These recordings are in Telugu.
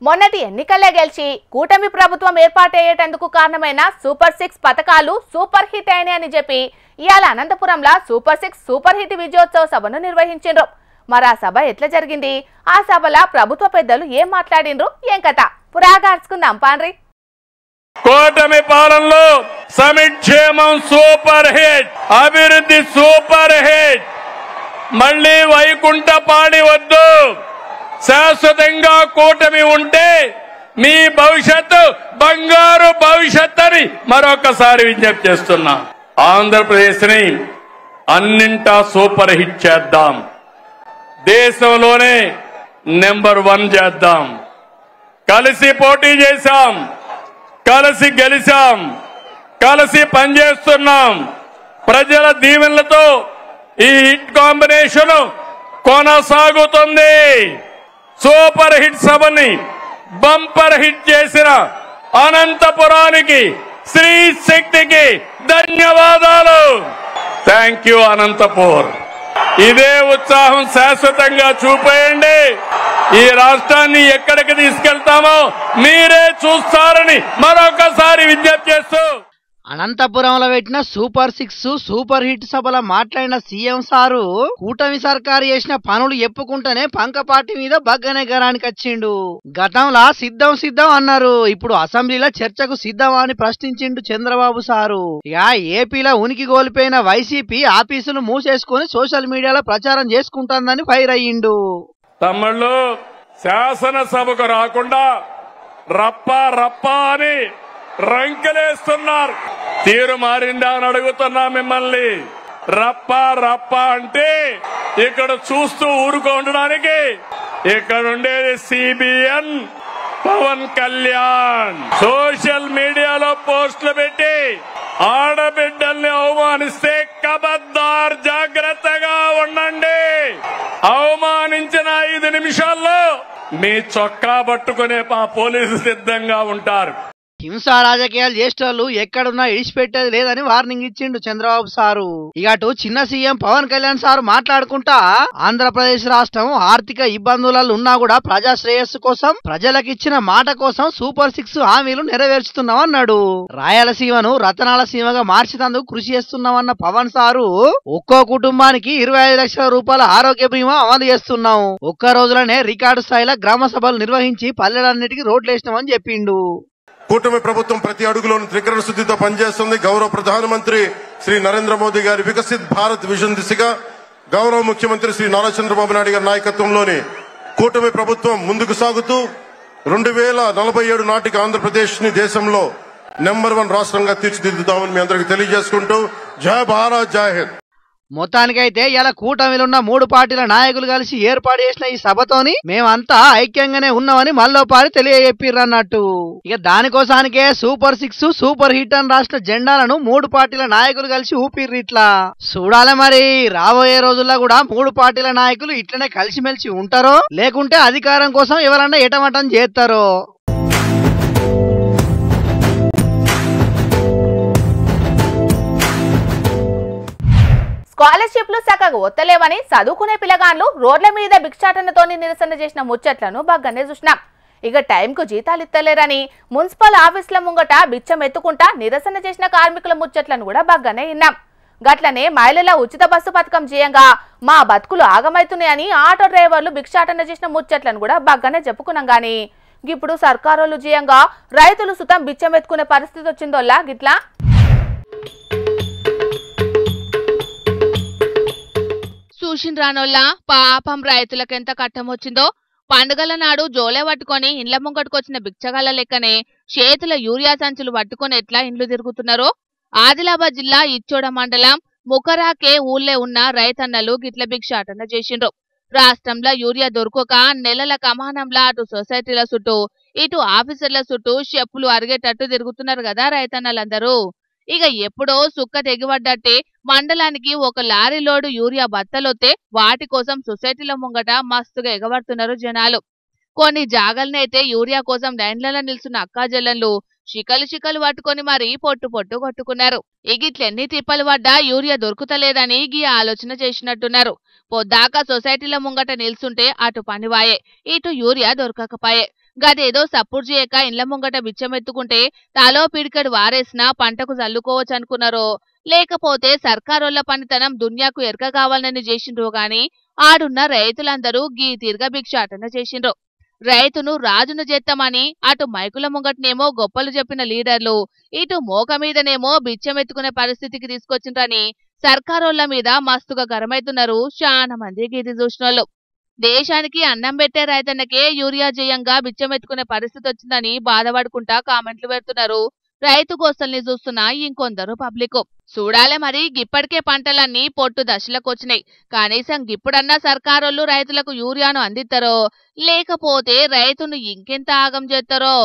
మొన్నటి ఎన్నికలే గెలిచి కూటమి ప్రభుత్వం ఏర్పాటయ్యేటందుకు కారణమైన సూపర్ 6 పథకాలు సూపర్ హిట్ అయినాయని చెప్పి ఇయాల అనంతపురంలో సూపర్ 6 సూపర్ హిట్ విజయోత్సవ సభను నిర్వహించారు. మరి ఆ సభ ఎట్లా జరిగింది, ఆ సభలో ప్రభుత్వ పెద్దలు ఏం మాట్లాడిండ్రు, ఏం కథ పురాగార్చుకుందాం పాండ్రి. కూటమి పాలనలో సంక్షేమం సూపర్ హిట్, అభివృద్ధి సూపర్ హిట్. మళ్ళీ వైకుంఠపాడి వద్దు, శాశ్వతంగా కూటమి ఉంటే మీ భవిష్యత్తు బంగారు భవిష్యత్ అని మరొకసారి విజ్ఞప్తి చేస్తున్నా. ఆంధ్రప్రదేశ్ ని అన్నింటా సూపర్ హిట్ చేద్దాం, దేశంలోనే నెంబర్ 1 చేద్దాం. కలిసి పోటీ చేశాం, కలిసి గెలిచాం, కలిసి పనిచేస్తున్నాం. ప్రజల దీవెనలతో ఈ హిట్ కాంబినేషన్ కొనసాగుతుంది. సూపర్ హిట్ సభని బంపర్ హిట్ చేసిన అనంతపురానికి, శ్రీ శక్తికి ధన్యవాదాలు. Thank you Anantapur. ఇదే ఉత్సాహం శాశ్వతంగా చూపేయండి. ఈ రాష్ట్రాన్ని ఎక్కడికి తీసుకెళ్తామో మీరే చూస్తారని మరొకసారి విజ్ఞప్తి చేస్తూ అనంతపురంలో పెట్టిన సూపర్ 6 సూపర్ హిట్ సభలో మాట్లాడిన సీఎం సారు కూటమి సర్కారు చేసిన పనులు చెప్పుకుంటేనే పంక పార్టీ మీద బగ్గనే గరానికి వచ్చిండు. గతంలో సిద్ధం అన్నారు, ఇప్పుడు అసెంబ్లీలో చర్చకు సిద్ధమా అని ప్రశ్నించిండు చంద్రబాబు సారు. ఇక ఏపీలో ఉనికి కోల్పోయిన వైసీపీ ఆఫీసులు మూసేసుకుని సోషల్ మీడియాలో ప్రచారం చేసుకుంటుందని ఫైర్ అయ్యిండు. తమ్ముళ్ళు శాసనసభకు రాకుండా రప్ప అని రంకెలేస్తున్నారు. తీరు మారిందా అని అడుగుతున్నా మిమ్మల్ని. రప్ప అంటే ఇక్కడ చూస్తూ ఊరుకో ఉండడానికి. ఇక్కడ ఉండేది సిబిఎన్ పవన్ కళ్యాణ్. సోషల్ మీడియాలో పోస్టులు పెట్టి ఆడబిడ్డల్ని అవమానిస్తే కబద్దార్, జాగ్రత్తగా ఉండండి. అవమానించిన 5 నిమిషాల్లో మీ చొక్కా పట్టుకునే పోలీసులు సిద్ధంగా ఉంటారు. హింసా రాజకీయాలు చేసేటోళ్ళు ఎక్కడున్నా ఇడిచిపెట్టేది లేదని వార్నింగ్ ఇచ్చిండు చంద్రబాబు సారు. ఇక అటు చిన్న సీఎం పవన్ కళ్యాణ్ సారు మాట్లాడుకుంటా ఆంధ్రప్రదేశ్ రాష్ట్రం ఆర్థిక ఇబ్బందులలో ఉన్నా కూడా ప్రజా శ్రేయస్సు కోసం, ప్రజలకిచ్చిన మాట కోసం సూపర్ 6 హామీలు నెరవేర్చుతున్నామన్నాడు. రాయలసీమను రతనాల సీమగా మార్చేందుకు కృషి చేస్తున్నామన్న పవన్ సారు ఒక్కో కుటుంబానికి 25 లక్షల రూపాయల ఆరోగ్య బీమా అమలు చేస్తున్నాం, ఒక్క రోజులోనే రికార్డు స్థాయిలో గ్రామ సభలు నిర్వహించి పల్లెలన్నిటికీ రోడ్లేసినామని చెప్పిండు. కూటమి ప్రభుత్వం ప్రతి అడుగులోనూ త్రికరణ శుద్ధితో పనిచేస్తుంది. గౌరవ ప్రధానమంత్రి శ్రీ నరేంద్ర మోదీ గారి వికసిత్ భారత్ విజన్ దిశగా గౌరవ ముఖ్యమంత్రి శ్రీ నారా చంద్రబాబు నాయుడు గారి నాయకత్వంలోని కూటమి ప్రభుత్వం ముందుకు సాగుతూ 2047 నాటికి ఆంధ్రప్రదేశ్ ని దేశంలో నెంబర్ 1 రాష్ట్రంగా తీర్చిదిద్దుతామని మీ అందరికీ తెలియజేసుకుంటూ జై భారత్, జై హింద్. మొత్తానికైతే ఇలా కూటమిలున్న 3 పార్టీల నాయకులు కలిసి ఏర్పాటు చేసిన ఈ సభతోని మేమంతా ఐక్యంగానే ఉన్నామని మళ్ళోపారి తెలియజెప్పిర్రన్నట్టు. ఇక దానికోసానికే సూపర్ 6 సూపర్ హిట్ అని రాష్ట్ర జెండాలను 3 పార్టీల నాయకులు కలిసి ఊపిర్రు. ఇట్లా చూడాలి మరి రాబోయే రోజుల్లో కూడా 3 పార్టీల నాయకులు ఇట్లనే కలిసిమెలిసి ఉంటారో, లేకుంటే అధికారం కోసం ఎవరన్నా ఎటమటం చేస్తారో. స్కాలర్షిప్లు చక్కగా ఒత్తలేవని చదువుకునే పిల్లగాన్లు రోడ్ల మీద భిక్షాటనతోని నిరసన చేసిన ముచ్చట్లను బాగానే చూసినాం. ఇక టైంకు జీతాలు ఇస్తలేరని మున్సిపల్ ఆఫీసుల ముంగట బిచ్చం ఎత్తుకుంటా నిరసన చేసిన కార్మికుల ముచ్చట్లను కూడా బాగానే విన్నాం. గట్లనే మహిళల ఉచిత బస్సు పథకం చేయంగా మా బతుకులు ఆగమైతున్నాయని ఆటో డ్రైవర్లు భిక్షాటన చేసిన ముచ్చట్లను కూడా బాగానే చెప్పుకున్నాం. గానీ ఇప్పుడు సర్కారోళ్ళు చేయంగా రైతులు సుతం బిచ్చం ఎత్తుకునే పరిస్థితి వచ్చిందోల్లా గిట్లా. చూసిన రానోళ్ళ పాపం రైతులకెంత కట్టమొచ్చిందో. పండుగల నాడు జోలే పట్టుకొని ఇండ్ల ముంగట్టుకొచ్చిన బిచ్చగాళ్ల లెక్కనే చేతుల యూరియా సంచులు పట్టుకొని ఎట్లా ఇండ్లు తిరుగుతున్నారో. ఆదిలాబాద్ జిల్లా ఇచ్చోడ మండలం ముకరాకే ఊళ్ళే ఉన్న రైతన్నలు గిట్ల భిక్షాటన చేసిండ్రు. రాష్ట్రంలో యూరియా దొరకక నెలల కమానంలా అటు సొసైటీల చుట్టూ ఇటు ఆఫీసర్ల చుట్టూ చెప్పులు అరిగేటట్టు తిరుగుతున్నారు కదా రైతన్నలందరూ. ఇక ఎప్పుడో సుక్క తెగిపడ్డట్టే మండలానికి 1 లారీ లోడు యూరియా బత్తలొత్తే వాటి కోసం సొసైటీల ముంగట మస్తుగా ఎగబడుతున్నారు జనాలు. కొన్ని జాగలనైతే యూరియా కోసం లైన్లలో నిల్చున్న అక్కాజెల్లన్లు శికలు పట్టుకొని మరీ పొట్టు కొట్టుకున్నారు. ఇగిట్లెన్ని తిప్పలు పడ్డా యూరియా దొరుకుతలేదని గీ ఆలోచన చేసినట్టున్నారు. పొద్దాక సొసైటీల ముంగట నిల్చుంటే అటు పనివాయే, ఇటు యూరియా దొరకకపాయే. గదేదో సపోర్ట్ చేయక ఇండ్ల ముంగట బిచ్చమెత్తుకుంటే తలో పిడికడు వారేసినా పంటకు జల్లుకోవచ్చు అనుకున్నారో లేకపోతే సర్కారోళ్ల పనితనం దున్యాకు ఎరక కావాలని చేసిండ్రో గాని ఆడున్న రైతులందరూ గీ తీరుగా భిక్షాటన చేసిండ్రు. రైతును రాజును చేస్తామని అటు మైకుల ముంగటనేమో గొప్పలు చెప్పిన లీడర్లు ఇటు మోక మీదనేమో బిచ్చమెత్తుకునే పరిస్థితికి తీసుకొచ్చిండ్రని సర్కారోళ్ల మీద మస్తుగా గరమైతున్నారు చాలా మంది గీది చూసినోళ్ళు. దేశానికి అన్నం పెట్టే రైతన్నకే యూరియా జయంగా బిచ్చమెత్తుకునే పరిస్థితి వచ్చిందని బాధపడుకుంటా కామెంట్లు పెడుతున్నారు రైతు గోసల్ని చూస్తున్న ఇంకొందరు పబ్లిక్. చూడాలే మరి గిప్పటికే పంటలన్నీ పొట్టు దశలకొచ్చినాయి. కనీసం గిప్పుడన్నా సర్కారోళ్ళు రైతులకు యూరియాను అందిస్తారో లేకపోతే రైతును ఇంకెంత ఆగం చేస్తారో.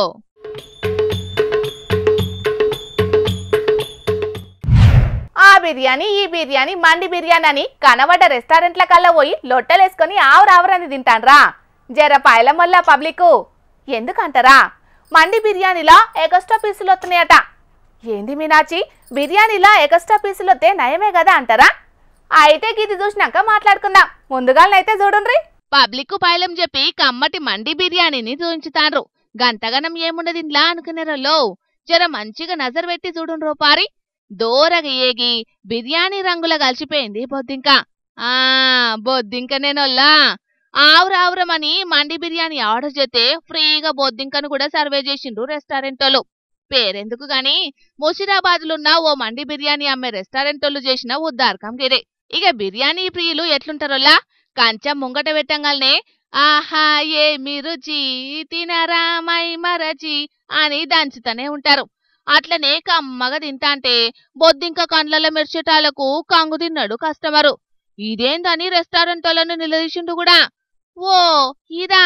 ఆ బిర్యానీ ఈ బిర్యానీ మండి బిర్యానీ అని కనబడ్డ రెస్టారెంట్ల కల్లా పోయి లొట్టలేసుకొని ఆవురావురని తింటాన్రా జర పాయలమల్ల పబ్లిక్. ఎందుకంటారా మండి బిర్యానీలా ఎక్స్ట్రా పీసులు వస్తున్నాయట. ఏంది మీనాచి బిర్యానీలా ఎక్స్ట్రా పీసులు వస్తే నయమే కదా అంటారా? అయితే గిది చూసినాక మాట్లాడుకుందాం. ముందుగానైతే చూడండి. పబ్లిక్ పాయలం చెప్పి కమ్మటి మండి బిర్యానీని చూయించుతాండ్రు. గంతగనం ఏముండదు ఇంట్లో అనుకునేరో జర మంచిగా నజర్ పెట్టి చూడుండ్రో పారి. దోరగా ఏగి బిర్యానీ రంగుల కలిసిపోయింది బొద్దింక. బొద్దింకనేనోల్లా ఆవురావురమని మండి బిర్యానీ ఆర్డర్ చేస్తే ఫ్రీగా బొద్దింకను కూడా సర్వే చేసిండ్రు రెస్టారెంట్ వాళ్ళు. పేరెందుకు గాని ముషిరాబాద్లున్న ఓ మండి బిర్యానీ అమ్మే రెస్టారెంట్ వాళ్ళు చేసిన ఉద్దారకం గిరే. ఇక బిర్యానీ ప్రియులు ఎట్లుంటారోలా కంచం ముంగట పెట్టంగానే ఆహా ఏమి రుచి తినరా మై మరచి అని దంచుతూనే ఉంటారు. అట్లనే కమ్మగా తింటాంటే బొద్దింక కండ్లలో మెర్చేటాలకు కంగు తిన్నాడు కస్టమరు. ఇదేందని రెస్టారెంట్ వాళ్ళను నిలదీసిండు కూడా. ఓ ఇదా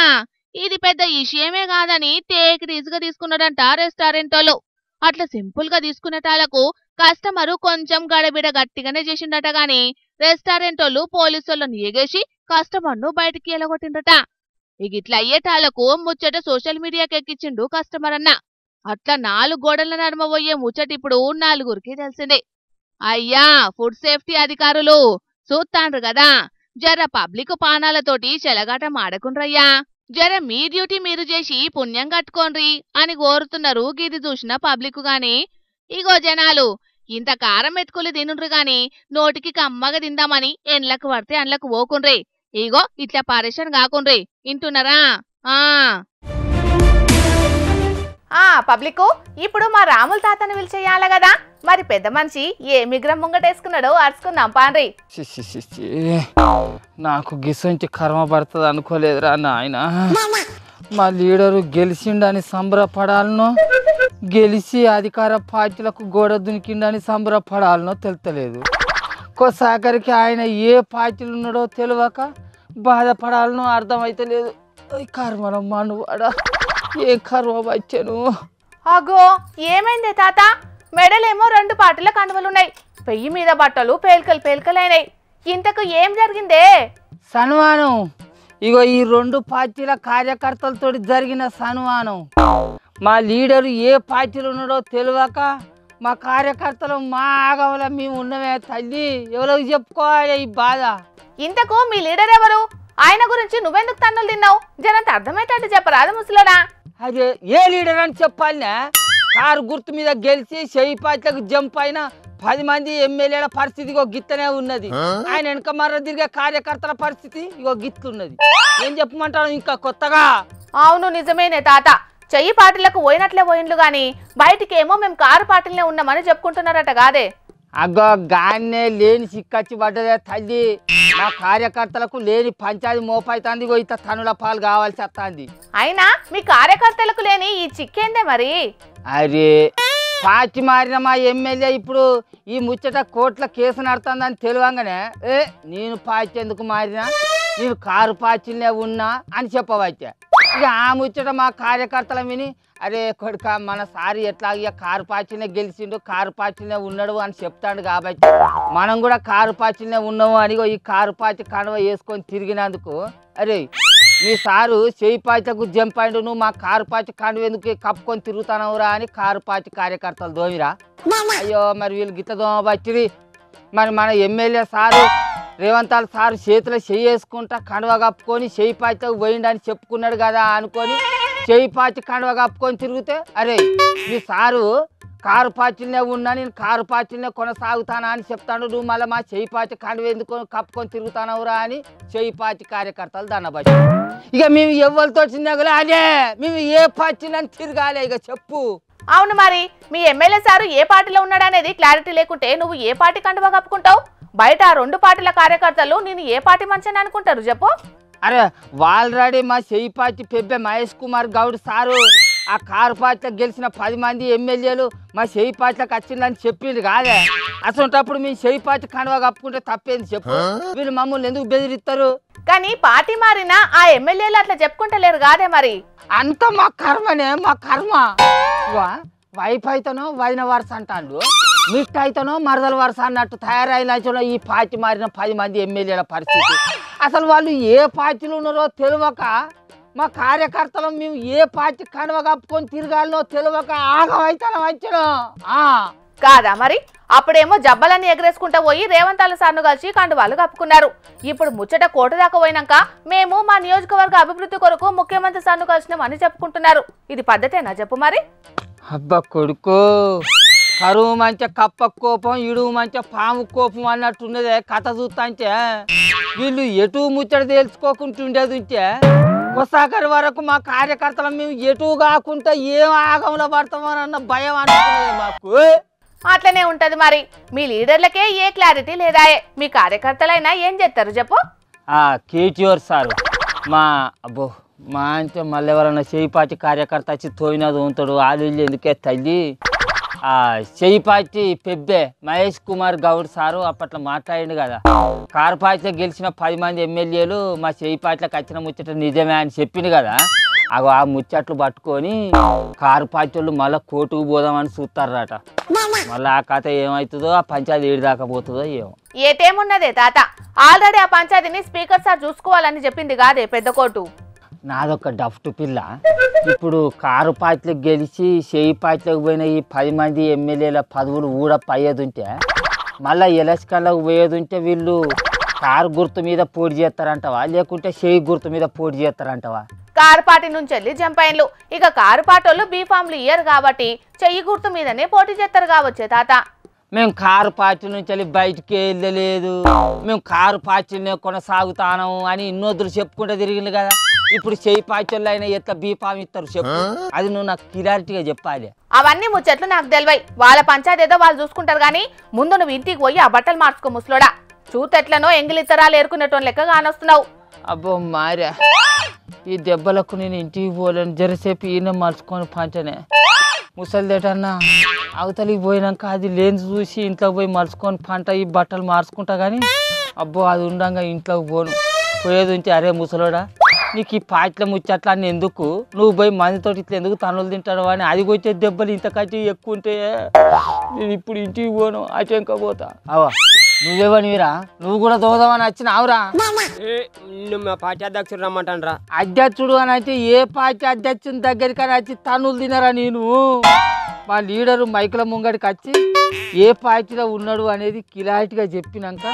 ఇది పెద్ద విషయమే కాదని టేక్ ఈజీగా తీసుకున్నాడంట రెస్టారెంట్ వాళ్ళు. అట్లా సింపుల్ గా తీసుకునేటాలకు కస్టమరు కొంచెం గడబిడ గట్టిగానే చేసిండట గాని రెస్టారెంట్ వాళ్ళు పోలీసు వాళ్ళని ఎగేసి కస్టమర్ను బయటికి ఎలగొట్టిండట. ఇగిట్లా అయ్యేటాలకు ముచ్చట సోషల్ మీడియాకి ఎక్కించిండు కస్టమర్ అన్న. అట్లా 4 గోడల నడుమ పోయే ముచ్చట ఇప్పుడు 4గురికి తెలిసిందే. అయ్యా ఫుడ్ సేఫ్టీ అధికారులు చూస్తాండ్రు కదా జర పబ్లిక్ పానాలతోటి చెలగాటం ఆడకుండ్రయ్యా. జర మీ డ్యూటీ మీరు చేసి పుణ్యం కట్టుకోండ్రి అని కోరుతున్నారు గిది చూసిన పబ్లిక్. గాని ఇగో జనాలు ఇంత కారం ఎత్తుకులు తినుండ్రు గాని నోటికి కమ్మగా తిందామని ఎండ్లకు పడితే అండ్లకు పోకుండ్రి. ఇగో ఇట్లా పరేషన్ కాకుండ్రి ఇంటున్నారా? పబ్లిక్ ఇప్పుడు మా రాముల తాతను పిలిచేయాలి కదా. మరి పెద్ద మనిషి ఏ మిగ్రం ముంగటేసుకున్నాడో అరుచుకుందాం పాండ్రి. నాకు గిసంచి కర్మ పడుతుంది అనుకోలేదురా నాయన. మా లీడరు గెలిచిండని సంబరపడాలనో గెలిచి అధికార పార్టీలకు గోడ దునికిండని సంబరపడాలనో తెలుతలేదు. కొసాకరికి ఆయన ఏ పార్టీలు ఉన్నాడో తెలియక బాధపడాలనో అర్థమైతలేదు. కర్మరం మనువాడా ఏ కర్మ వచ్చాను. అగో ఏమైంది తాత? మెడలేమో 2 పార్టీల కండువలున్నాయి, పెయ్యి మీద బట్టలు పేల్కలైనాయి. ఇంతకు ఏం జరిగిందే? సన్మానం ఇగో ఈ 2 పార్టీల కార్యకర్తలతో జరిగిన సన్మానం. మా లీడరు ఏ పార్టీలు ఉన్నాడో తెలియక మా కార్యకర్తలు మా ఆగవల మేము ఉన్నమే తల్లి. ఎవరికి చెప్పుకోవాలి ఈ బాధ? ఇంతకు మీ లీడర్ ఎవరు? ఆయన గురించి నువ్వెందుకు తన్నులు తిన్నావు? జనంత అర్థమయ్యేటట్టు చెప్పరాదు ముసలోడా. అదే ఏ లీడర్ అని చెప్పాలనే? కారు గుర్తు మీద గెలిచి చెయ్యి పార్టీలకు జంప్ అయిన 10 మంది ఎమ్మెల్యేల పరిస్థితి ఇగో గిత్తనే ఉన్నది. ఆయన వెనక మర్ర తిరిగే కార్యకర్తల పరిస్థితి ఇగో గిత్తున్నది. ఏం చెప్పమంటాను ఇంకా కొత్తగా? అవును నిజమేనే తాత. చెయ్యి పార్టీలకు పోయినట్లే పోయిండ్లు గాని బయటికేమో మేము కారు పార్టీలనే ఉన్నామని చెప్పుకుంటున్నారట కాదే? అగ్గో గాన్నే లేని సిక్కచ్చి పడ్డదే తల్లి. నా కార్యకర్తలకు లేని పంచాయతీ మోపైతుంది. ఇంత తనుల పాలు కావాల్సి వస్తుంది. అయినా మీ కార్యకర్తలకు లేని ఈ చిక్కేందే మరి? అరే పార్టీ మారిన మా ఎమ్మెల్యే ఇప్పుడు ఈ ముచ్చట కోర్టుల కేసు నడుతుందని తెలియంగానే నేను పార్టీ ఎందుకు మారినా, నేను కారు పార్టీలనే ఉన్నా అని చెప్పవచ్చా. ఇక ఆ ముచ్చట మా కార్యకర్తల విని అరే కొడుక మన సారి ఎట్లా ఇక కారు పార్టీనే గెలిచిండు, కారు పార్టీనే ఉన్నాడు అని చెప్తాడు. కాబట్టి మనం కూడా కారు పార్టీనే ఉన్నాము అని ఈ కారు పార్టీ కండువ వేసుకొని తిరిగినందుకు అరే మీ సారు చెయ్యి పార్టీలకు జంప్ అయిండు, నువ్వు మా కారు పార్టీ కండువ ఎందుకు కప్పుకొని తిరుగుతానవురా అని కారు పార్టీ కార్యకర్తలు దోమిరా. అయ్యో మరి వీళ్ళు గిట్ల దోమ బట్టిరి. మరి మన ఎమ్మెల్యే సారు రేవంతాల సారు చేతిలో చెయ్యి వేసుకుంటా కండువ కప్పుకొని చెయ్యి పార్టీలకు పోయిండని చెప్పుకున్నాడు కదా అనుకొని చెయ్యి పాచి కండవ కప్పుకొని తిరిగితే అరే మీ సారు కారు పాచినే ఉన్నా నేను కారు పాచినే కొనసాగుతానా అని చెప్తాను నువ్వు మళ్ళీ మా చెయ్యి పాచి కండవ ఎందుకు కప్పుకొని తిరుగుతానవురా అని చెయ్యి పాచి కార్యకర్తలు దండబట్టి ఇక మేము ఎవరితో చిన్నగలే అదే మేము ఏ పాచినని తిరగాలి ఇక చెప్పు. అవును మరి మీ ఎమ్మెల్యే సారు ఏ పార్టీలో ఉన్నాడనేది క్లారిటీ లేకుంటే నువ్వు ఏ పార్టీ కండువా కప్పుకుంటావు? బయట ఆ 2 పార్టీల కార్యకర్తలు నేను ఏ పార్టీ మంచిని అనుకుంటారు చెప్పు? అరే ఆల్రెడీ మా చెయ్యి పార్టీ పెబ్బే మహేష్ కుమార్ గౌడ్ సారు ఆ కారు పార్టీలో గెలిచిన 10 మంది ఎమ్మెల్యేలు మా చెయ్యి పార్టీలకు వచ్చిందని చెప్పింది కాదే. అసలుంటప్పుడు మీ చెయ్యి పార్టీ కండువా కప్పుకుంటే తప్పేంది చెప్పు? వీళ్ళు మమ్మల్ని ఎందుకు బెదిరిస్తారు? కానీ పార్టీ మారినా ఆ ఎమ్మెల్యేలు అట్లా చెప్పుకుంటలేరు కాదే మరి. అంత మా కర్మనే మా కర్మ. వైఫ్ అయితేనో వదిన వరుస అంటాడు, మిస్ట్ అయితేనో మరదల వరుస అన్నట్టు తయారైన ఈ పార్టీ మారిన 10 మంది ఎమ్మెల్యేల పరిస్థితి. అసలు వాళ్ళు ఏ పార్టీలో ఉన్నారో తెలియక మా కార్యకర్తలు మేము ఏ పార్టీ కండువ కప్పుకొని తిరగాలనో తెలియక ఆగమైతేనే వచ్చిన కాదా మరి. అప్పుడేమో జబ్బలన్నీ ఎగరేసుకుంటా పోయి రేవంతాల సార్ను కలిసి కండువాలు కప్పుకున్నారు. ఇప్పుడు ముచ్చట కోర్టు దాకా పోయినాక మేము మా నియోజకవర్గ అభివృద్ధి కొరకు ముఖ్యమంత్రి సార్ను కలిసినామని చెప్పుకుంటున్నారు. ఇది పద్ధతేనా చెప్పు మరి? అబ్బా కొడుకు, కరువు మంచి కప్ప కోపం ఇడువు మంచి పాము కోపం అన్నట్టున్నదే కథ చూస్తాంటే. వీళ్ళు ఎటు ముచ్చట తెలుసుకోకుంటుండేది ఉంటే కొసాగరి వరకు మా కార్యకర్తలు మేము ఎటు కాకుండా ఏం ఆగంలో పడతామోనన్న భయం అనుకున్నది మాకు. అట్లనే ఉంటది మరి. మీ లీడర్లకే ఏ క్లారిటీ లేదాయే, మీ కార్యకర్తలైనా ఏం చేస్తారు చెప్పు? కేటీఆర్ సారు మా అంటే మళ్ళీ ఎవరన్నా చెయ్యి పార్టీ కార్యకర్త వచ్చి తోయినది ఉంటాడు వాళ్ళు ఎందుకే తల్లి. చెయ్యి పార్టీ పెబ్బే మహేష్ కుమార్ గౌడ్ సారు అప్పట్లో మాట్లాడిండు కదా, కారు పార్టీలో గెలిచిన 10 మంది ఎమ్మెల్యేలు మా చెయ్యి పార్టీలకు వచ్చిన ముచ్చట నిజమే అని చెప్పిండు కదా. ఆ ముచ్చట్లు పట్టుకొని కారు పార్టీ వాళ్ళు మళ్ళీ కోర్టుకు పోదామని చూస్తారట. మళ్ళీ ఆ కథ ఏమవుతుందో, ఆ పంచాయతీ ఏడు దాకా పోతుందో ఏమో. ఏటేమున్నదే తాత, ఆల్రెడీ ఆ పంచాయతీని స్పీకర్ సార్ చూసుకోవాలని చెప్పింది కాదే పెద్ద కోర్టు. నాదొక డఫ్ట్ పిల్ల. ఇప్పుడు కారు పార్టీలకు గెలిచి చెయ్యి పార్టీలకు పోయిన ఈ 10 మంది ఎమ్మెల్యేల పదవులు ఊడప్ప అయ్యేదుంటే మళ్ళీ ఎలక్షన్లకు పోయేదుంటే వీళ్ళు కారు గుర్తు మీద పోటీ చేస్తారంటవా లేకుంటే చెయ్యి గుర్తు మీద పోటీ చేస్తారంటవా? కారు పార్టీ నుంచి వెళ్ళి జంపైన్లు. ఇక కారు పార్టీ వాళ్ళు బీఫామ్లు ఇయ్యరు కాబట్టి చెయ్యి గుర్తు మీదనే పోటీ చేస్తారు కావచ్చే తాత. మేము కారు పార్టీ నుంచి వెళ్ళి బయటికి వెళ్ళలేదు, మేము కారు పార్టీనే కొనసాగుతాను అని ఇన్నొద్దులు చెప్పుకుంటూ తిరిగింది కదా. ఇప్పుడు చెయ్యి పార్టీ వాళ్ళు అయినా ఎట్లా బీఫామ్ ఇస్తారు చెప్పు? అది నువ్వు నాకు క్లారిటీగా చెప్పాలి. అవన్నీ ముచ్చట్లు నాకు తెలివై, వాళ్ళ పంచాయతీ ఏదో వాళ్ళు చూసుకుంటారు కానీ ముందు నువ్వు ఇంటికి పోయి ఆ బట్టలు మార్చుకో ముసలోడా. చూతెట్లనో ఎంగిలిత్తరాలు ఏరుకునేటోని లెక్క కానొస్తున్నావు. అబ్బో మారా, ఈ దెబ్బలకు నేను ఇంటికి పోలేను, జరసేపు ఈయన మలుచుకొని పంటనే. ముసలిదేటన్నా అవతలికి పోయినాక అది లేని చూసి ఇంట్లోకి పోయి మలుచుకొని పంట ఈ బట్టలు మార్చుకుంటా కానీ అబ్బో అది ఉండగా ఇంట్లోకి పోను. పోయేది ఉంటే అరే ముసలోడా నీకు ఈ పాటల ముచ్చట్లా అని ఎందుకు, నువ్వు పోయి మందితో ఇట్లా ఎందుకు తనులు తింటాడు అని అది వచ్చే దెబ్బలు ఇంతకంటే ఎక్కువ ఉంటే నేను ఇప్పుడు ఇంటికి పోను, అటెంక పోతా. అవా నువ్వేవనివిరా, నువ్వు కూడా దోదామని వచ్చినావురా? మా పార్టీ అధ్యక్షుడు రమ్మంటాను రా. అధ్యక్షుడు అని అయితే ఏ పార్టీ అధ్యక్షుని దగ్గరికి అని వచ్చి తనులు తినరా? నేను మా లీడరు మైకుల ముంగడికి వచ్చి ఏ పార్టీలో ఉన్నాడు అనేది క్లారిటీగా చెప్పినాక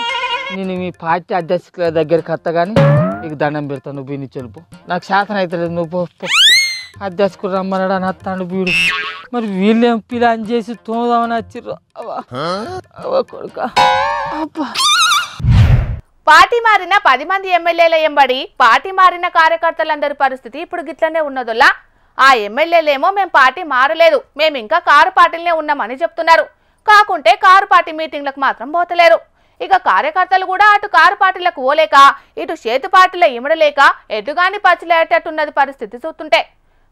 నేను మీ పార్టీ అధ్యక్షుల దగ్గరికి వస్తా కానీ నీకు దండం పెడతాను. నువ్వు బీని చెలుపు, నాకు శాతం అయితే లేదు. నువ్వు అధ్యక్షుడు రమ్మన్నాడు అని వస్తాను వీడు. మరి వీళ్ళేం ప్లాన్ చేసి తోదామని వచ్చిర్రు. కొడుక పార్టీ మారిన 10 మంది ఎమ్మెల్యేల ఎంబడి పార్టీ మారిన కార్యకర్తలందరి పరిస్థితి ఇప్పుడు గిట్లనే ఉన్నదోలా. ఆ ఎమ్మెల్యేలేమో మేము పార్టీ మారలేదు, మేము ఇంకా కారు పార్టీలనే ఉన్నామని చెప్తున్నారు. కాకుంటే కారు పార్టీ మీటింగ్లకు మాత్రం పోతలేరు. ఇక కార్యకర్తలు కూడా అటు కారు పార్టీలకు పోలేక ఇటు చేతు పార్టీలో ఇమడలేక ఎటుగాని పచ్చిలేటట్టున్నది పరిస్థితి చూస్తుంటే.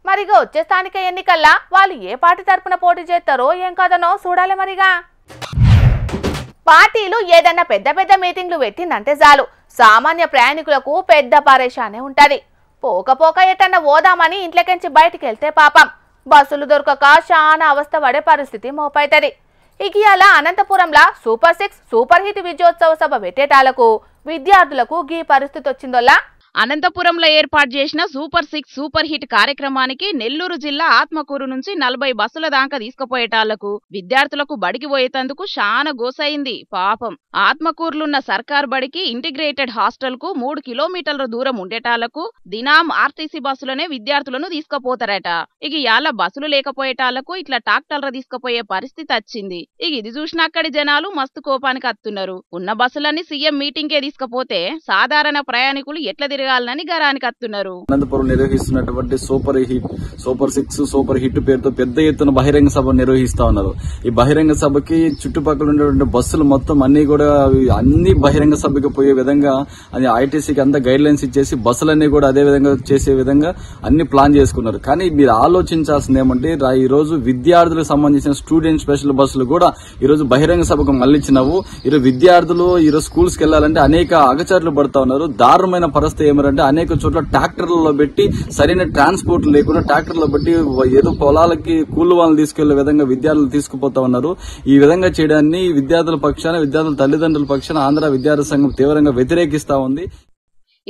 మరిగా వచ్చే స్థానిక ఎన్నికల్లా వాళ్ళు ఏ పార్టీ తరపున పోటీ చేస్తారో ఏం కదనో చూడాలి. మరిగా పార్టీలు ఏదన్నా పెద్ద పెద్ద మీటింగ్లు పెట్టిందంటే చాలు సామాన్య ప్రయాణికులకు పెద్ద పరేషానే ఉంటది. పోక ఎటన్నా పోదామని ఇంట్లోకించి బయటికి వెళ్తే పాపం బస్సులు దొరకక చాలా అవస్థ పడే పరిస్థితి మోపైతది. ఇకియాల అనంతపురంలో సూపర్ 6 సూపర్ హిట్ విజయోత్సవ సభ పెట్టేటాలకు విద్యార్థులకు గీ పరిస్థితి వచ్చిందోలా. అనంతపురంలో ఏర్పాటు చేసిన సూపర్ 6 సూపర్ హిట్ కార్యక్రమానికి నెల్లూరు జిల్లా ఆత్మకూరు నుంచి 40 బస్సుల దాకా తీసుకుపోయేటాళ్లకు విద్యార్థులకు బడికి పోయేటందుకు చాలా గోసైంది. పాపం ఆత్మకూరులున్న సర్కార్ బడికి ఇంటిగ్రేటెడ్ హాస్టల్ కు 3 కిలోమీటర్ల దూరం ఉండేటాళ్లకు దినాం ఆర్టీసీ బస్సులనే విద్యార్థులను తీసుకుపోతారట. ఇక ఇయాల బస్సులు లేకపోయేటాళ్లకు ఇట్లా ట్రాక్టర్ల తీసుకుపోయే పరిస్థితి వచ్చింది. ఇక ఇది చూసిన అక్కడి జనాలు మస్తు కోపానికి అత్తున్నారు. ఉన్న బస్సులన్నీ సీఎం మీటింగ్ కే తీసుకుపోతే సాధారణ ప్రయాణికులు ఎట్లా తిరగాలని గరానికి అత్తున్నారు. అనంతపురం నిర్వహిస్తున్నటువంటి సూపర్ 6 సూపర్ హిట్ పేరుతో పెద్ద ఎత్తున బహిరంగ సభ నిర్వహిస్తా ఉన్నారు. ఈ బహిరంగ సభకి చుట్టుపక్కల ఉన్నటువంటి బస్సులు మొత్తం అన్ని బహిరంగ సభకి పోయే విధంగా అది ఐటీసీకి అంతా గైడ్ లైన్స్ ఇచ్చేసి బస్సులన్నీ కూడా అదే విధంగా చేసే విధంగా అన్ని ప్లాన్ చేసుకున్నారు. కానీ మీరు ఆలోచించాల్సింది ఏమంటే ఈ రోజు విద్యార్థులకు సంబంధించిన స్టూడెంట్ స్పెషల్ బస్సులు కూడా ఈ రోజు బహిరంగ సభకు మళ్లించినవు. ఈరోజు విద్యార్థులు ఈరోజు స్కూల్స్ కి వెళ్లాలంటే అనేక అగచాట్లు పడతా ఉన్నారు. దారుణమైన పరిస్థితి ఏమంటే అనేక చోట్ల ట్రాక్టర్లలో పెట్టి సరైన ట్రాన్స్పోర్ట్ లేకుండా ట్రాక్టర్లో పెట్టి ఏదో పొలాలకి కూలి వాళ్ళని తీసుకెళ్లే విధంగా విద్యార్థులు తీసుకుపోతా ఉన్నారు. ఈ విధంగా చేయడాన్ని విద్యార్థుల పక్షాన విద్యార్థుల తల్లిదండ్రుల పక్షాన ఆంధ్ర విద్యార్థి సంఘం తీవ్రంగా వ్యతిరేకిస్తా ఉంది.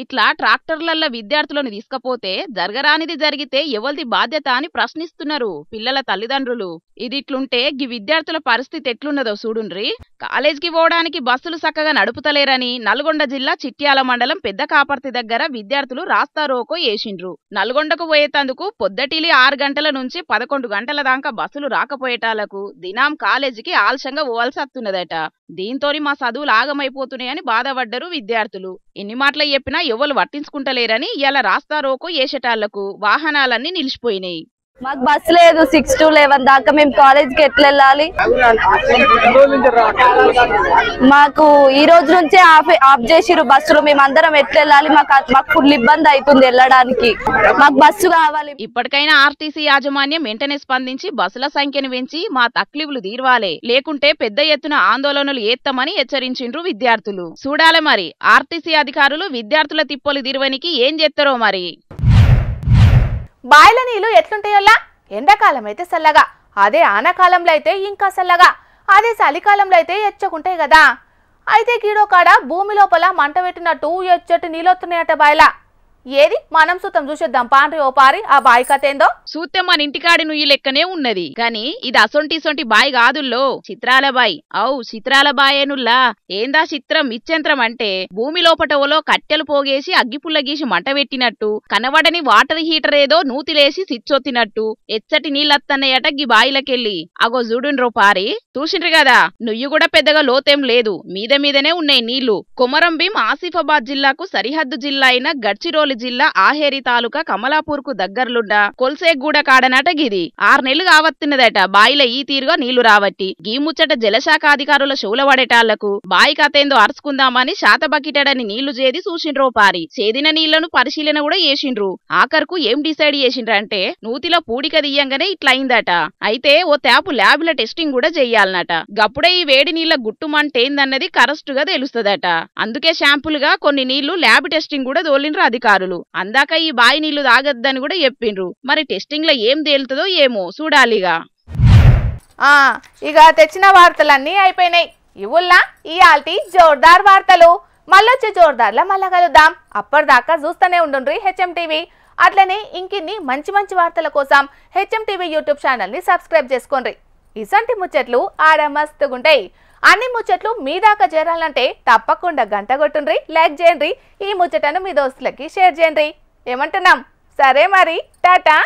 ఇట్లా ట్రాక్టర్లల్ల విద్యార్థులను తీసుకపోతే జరగరానిది జరిగితే ఎవరిది బాధ్యత అని ప్రశ్నిస్తున్నారు పిల్లల తల్లిదండ్రులు. ఇది ఇట్లుంటే ఈ విద్యార్థుల పరిస్థితి ఎట్లున్నదో చూడుండ్రి. కాలేజీకి పోవడానికి బస్సులు చక్కగా నడుపుతలేరని నల్గొండ జిల్లా చిట్యాల మండలం పెద్ద కాపర్తి దగ్గర విద్యార్థులు రాస్తా రోకో వేసిండ్రు. నల్గొండకు పోయేటందుకు పొద్దటిలి 6 గంటల నుంచి 11 గంటల దాకా బస్సులు రాకపోయేటాలకు దినాం కాలేజీకి ఆలస్యంగా పోవాల్సి వస్తున్నదట. దీంతోని మా చదువులు ఆగమైపోతున్నాయని బాధపడ్డరు విద్యార్థులు. ఎన్ని మాటలు చెప్పినా ఎవరు పట్టించుకుంటలేరని ఇలా రాస్తా రోకో వేసేటాళ్లకు వాహనాలన్నీ నిలిచిపోయినాయి. మాకు బస్సు లేదు. 6 to 11 దాకా మేము కాలేజ్కి ఎట్లా వెళ్ళాలి? మాకు ఈ రోజు నుంచే ఆఫ్ చేసిరు బస్సులు. మేము అందరం ఎట్లా వెళ్ళాలి? మాకు ఫుల్ ఇబ్బంది అవుతుంది వెళ్ళడానికి. మాకు బస్సు కావాలి. ఇప్పటికైనా ఆర్టీసీ యాజమాన్యం వెంటనే స్పందించి బస్సుల సంఖ్యను పెంచి మా తక్లీఫ్లు తీర్వాలే, లేకుంటే పెద్ద ఎత్తున ఆందోళనలు ఏత్తమని హెచ్చరించిండ్రు విద్యార్థులు. చూడాలి మరి ఆర్టీసీ అధికారులు విద్యార్థుల తిప్పలు తీర్వనికి ఏం చేస్తారో మరి. బాయిల నీళ్లు ఎట్లుంటాయోలా? ఎండాకాలం అయితే చల్లగా, అదే ఆనకాలంలో అయితే ఇంకా చల్లగా, అదే చలికాలంలో అయితే ఎచ్చకుంటాయి కదా. అయితే గీడో కాడ భూమి లోపల మంట పెట్టినట్టు ఎచ్చటి నీళ్ళొస్తున్నాయట బాయిల. ఏది మనం సుతం చూసేద్దాం పాండ్రి ఓ పారి ఆ బాయి కథ ఏందో. చూస్తే మన ఇంటికాడి నుయ్యి లెక్కనే ఉన్నది, కానీ ఇది అసొంటి బాయి కాదుల్లో, చిత్రాల బాయి. అవు చిత్రాల బాయేనుల్లా. ఏందా చిత్రం ఇచ్చంత్రం అంటే భూమి లోపటవలో కట్టెలు పోగేసి అగ్గిపుల్ల గీసి మంట పెట్టినట్టు, కనబడని వాటర్ హీటర్ ఏదో నూతిలేసి సిచ్చొత్తినట్టు ఎచ్చటి నీళ్ళత్తన్నయ్యట గీ బాయిలకెళ్ళి. అగో చూడుండ్రో పారి, చూసిండ్రు కదా నుయ్యి కూడా పెద్దగా లోతేం లేదు, మీదనే ఉన్నాయి నీళ్లు. కొమరం భీం ఆసిఫాబాద్ జిల్లాకు సరిహద్దు జిల్లా అయిన గడ్చిరోలి జిల్లా ఆహేరి తాలూకా కమలాపూర్ కు దగ్గర్లుండ కొల్సేగూడ కాడనట గిది. 6 నెలలు కావత్తున్నదట బాయిల ఈ తీరుగా నీళ్లు రావట్టి. గీ ముచ్చట జలశాఖ అధికారుల షోల పడేటాళ్లకు బాయి కథేందో అరుచుకుందామని శాత బకిటడని నీళ్లు చేది చూసిండ్రో పారి. చేదిన నీళ్లను పరిశీలన కూడా చేసిండ్రు. ఆఖరుకు ఏం డిసైడ్ చేసిండ్రంటే నూతిలో పూడిక దియ్యంగానే ఇట్లా అయిందట. అయితే ఓ ట్యాపు ల్యాబ్ల టెస్టింగ్ కూడా చెయ్యాలన్నట. గప్పుడే ఈ వేడి నీళ్ల గుట్టుమంటేందన్నది కరెక్ట్ గా తెలుస్తుందట. అందుకే శాంపుల్ గా కొన్ని నీళ్లు ల్యాబ్ టెస్టింగ్ కూడా తోలిండ్రు అధికారులు. అందాక ఈ బాయి నీళ్లు తాగద్దని కూడా చెప్పిండ్రు. మరి టెస్టింగ్ లో ఏం తేలుతుందో ఏమో చూడాలిగా. ఇక తెచ్చిన వార్తలన్నీ అయిపోయినాయి. ఇవుల్లా ఇయాల్టి జోర్దార్ వార్తలు. మళ్ళొచ్చే జోర్దార్లా మళ్ళా కలుద్దాం. అప్పటిదాకా చూస్తూనే ఉండుండ్రి హెచ్ఎం టీవీ. అట్లనే ఇంకిన్ని మంచి మంచి వార్తల కోసం హెచ్ఎం టీవీ యూట్యూబ్ ఛానల్ ని సబ్స్క్రైబ్ చేసుకోండి. ఇసంటి ముచ్చట్లు ఆడ మస్తుగుంటాయి. అన్ని ముచ్చట్లు మీ దాకా చేరాలంటే తప్పకుండా గంట కొట్టుండ్రి, లైక్ చేయండి, ఈ ముచ్చటను మీ దోస్తులకి షేర్ చేయండి. ఏమంటున్నాం? సరే మరి, టాటా.